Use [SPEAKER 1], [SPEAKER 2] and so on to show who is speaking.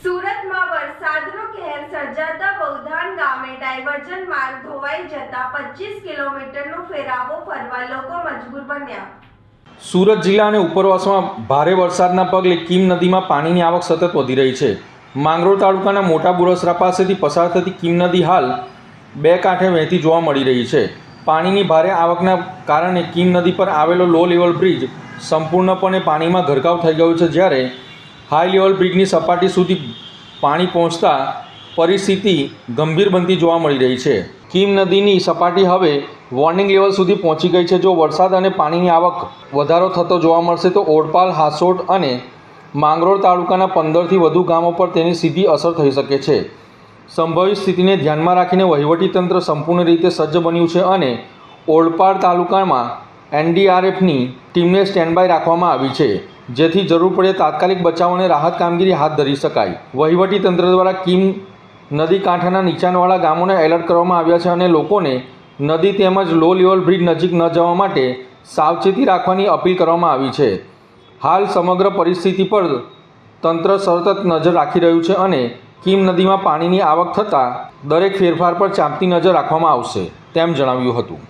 [SPEAKER 1] સુરતમાં વરસાદનો કહેર સર્જાતા બૌધાન ગામે ડાયવર્ઝન માર્ગ ધોવાઈ જતા 25 કિલોમીટરનો ફેરાવો ફરવા લોકો મજબૂર બન્યા।
[SPEAKER 2] સુરત જિલ્લા અને ઉપરવાસમાં ભારે વરસાદના પગલે કીમ નદીમાં પાણીની આવક સતત વધી રહી છે। માંગરોળ તાલુકાના મોટા બુરસરા પાસેથી પસાર થતી કીમ નદી હાલ બે કાંઠે વહેતી જોવા મળી રહી છે। પાણીની ભારે આવકના કારણે કીમ નદી પર આવેલો લો લેવલ બ્રિજ સંપૂર્ણપણે પાણીમાં ગરકાવ થઈ ગયો છે, જ્યારે હાઈ લેવલ બ્રિજની સપાટી સુધી પાણી પહોંચતા પરિસ્થિતિ ગંભીર બનતી જોવા મળી રહી છે। કીમ નદીની સપાટી હવે વોર્નિંગ લેવલ સુધી પહોંચી ગઈ છે। જો વરસાદ અને પાણીની આવક વધારો થતો જોવા મળશે તો ઓડપાલ, હાસોટ અને માંગરોળ તાલુકાના 15થી વધુ ગામો પર તેની સીધી અસર થઈ શકે છે। સંભવિત સ્થિતિને ધ્યાનમાં રાખીને વહીવટીતંત્ર સંપૂર્ણ રીતે સજ્જ બન્યું છે અને ઓડપાલ તાલુકામાં NDRFની ટીમને સ્ટેન્ડબાય રાખવામાં આવી છે, જેથી જરૂર પડે તાત્કાલિક બચાવ અને રાહત કામગીરી હાથ ધરી શકાય। વહીવટીતંત્ર દ્વારા કીમ નદી કાંઠાના નીચાણવાળા ગામોને એલર્ટ કરવામાં આવ્યા છે અને લોકોને નદી તેમજ લો લેવલ બ્રિજ નજીક ન જવા માટે સાવચેતી રાખવાની અપીલ કરવામાં આવી છે। હાલ સમગ્ર પરિસ્થિતિ પર તંત્ર સતત નજર રાખી રહ્યું છે અને કીમ નદીમાં પાણીની આવક થતાં દરેક ફેરફાર પર ચાંપતી નજર રાખવામાં આવશે તેમ જણાવ્યું હતું।